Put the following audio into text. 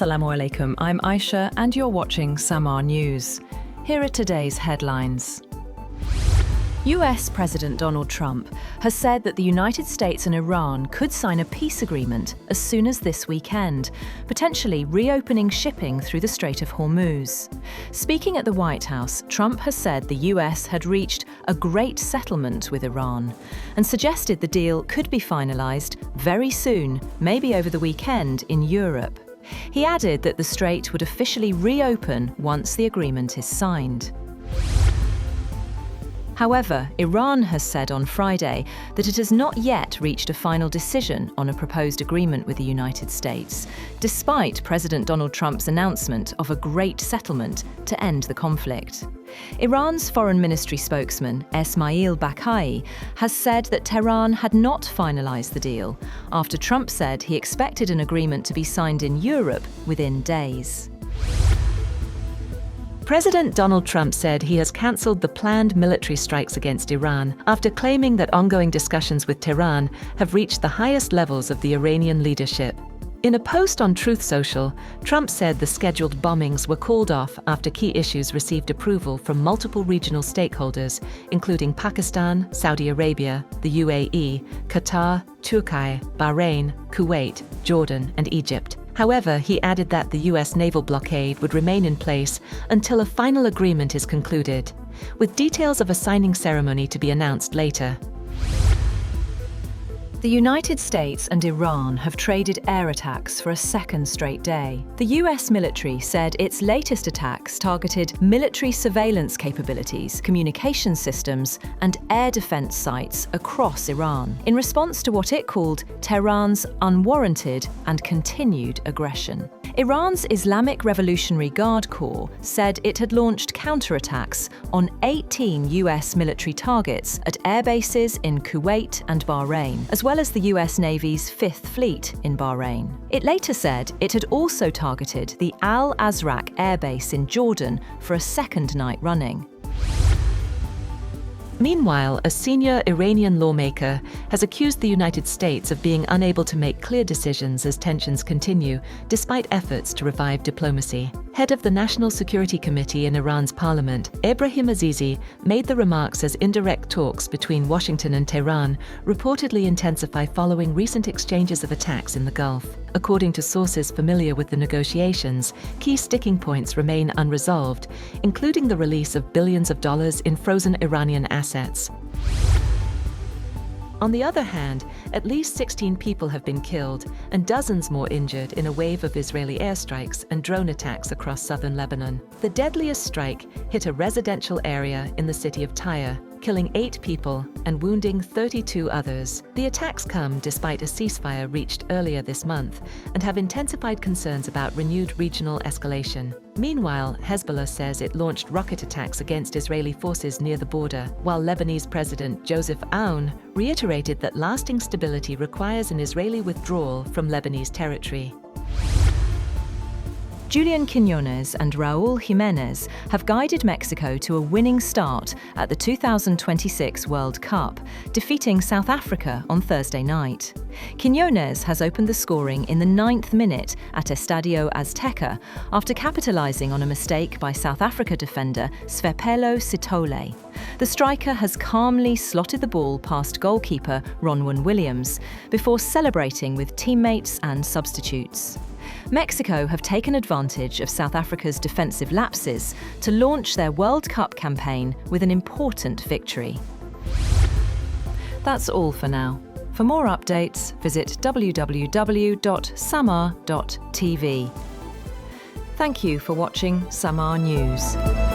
Assalamu alaikum, I'm Aisha and you're watching Samaa News. Here are today's headlines. US President Donald Trump has said that the United States and Iran could sign a peace agreement as soon as this weekend, potentially reopening shipping through the Strait of Hormuz. Speaking at the White House, Trump has said the US had reached a great settlement with Iran and suggested the deal could be finalized very soon, maybe over the weekend in Europe. He added that the strait would officially reopen once the agreement is signed. However, Iran has said on Friday that it has not yet reached a final decision on a proposed agreement with the United States, despite President Donald Trump's announcement of a great settlement to end the conflict. Iran's foreign ministry spokesman, Esmail Bakai, has said that Tehran had not finalized the deal, after Trump said he expected an agreement to be signed in Europe within days. President Donald Trump said he has cancelled the planned military strikes against Iran after claiming that ongoing discussions with Tehran have reached the highest levels of the Iranian leadership. In a post on Truth Social, Trump said the scheduled bombings were called off after key issues received approval from multiple regional stakeholders, including Pakistan, Saudi Arabia, the UAE, Qatar, Turkey, Bahrain, Kuwait, Jordan, and Egypt. However, he added that the US naval blockade would remain in place until a final agreement is concluded, with details of a signing ceremony to be announced later. The United States and Iran have traded air attacks for a second straight day. The US military said its latest attacks targeted military surveillance capabilities, communication systems, and air defense sites across Iran, in response to what it called Tehran's unwarranted and continued aggression. Iran's Islamic Revolutionary Guard Corps said it had launched counterattacks on 18 US military targets at air bases in Kuwait and Bahrain, as well as the US Navy's Fifth Fleet in Bahrain. It later said it had also targeted the Al Azraq air base in Jordan for a second night running. Meanwhile, a senior Iranian lawmaker has accused the United States of being unable to make clear decisions as tensions continue, despite efforts to revive diplomacy. Head of the National Security Committee in Iran's parliament, Ebrahim Azizi, made the remarks as indirect talks between Washington and Tehran reportedly intensify following recent exchanges of attacks in the Gulf. According to sources familiar with the negotiations, key sticking points remain unresolved, including the release of billions of dollars in frozen Iranian assets. On the other hand, at least 16 people have been killed and dozens more injured in a wave of Israeli airstrikes and drone attacks across southern Lebanon. The deadliest strike hit a residential area in the city of Tyre, killing 8 people and wounding 32 others. The attacks come despite a ceasefire reached earlier this month and have intensified concerns about renewed regional escalation. Meanwhile, Hezbollah says it launched rocket attacks against Israeli forces near the border, while Lebanese President Joseph Aoun reiterated that lasting stability requires an Israeli withdrawal from Lebanese territory. Julian Quiñones and Raúl Jiménez have guided Mexico to a winning start at the 2026 World Cup, defeating South Africa on Thursday night. Quiñones has opened the scoring in the 9th minute at Estadio Azteca after capitalizing on a mistake by South Africa defender Svepelo Sithole. The striker has calmly slotted the ball past goalkeeper Ronwen Williams before celebrating with teammates and substitutes. Mexico have taken advantage of South Africa's defensive lapses to launch their World Cup campaign with an important victory. That's all for now. For more updates, visit www.samaa.tv. Thank you for watching Samaa News.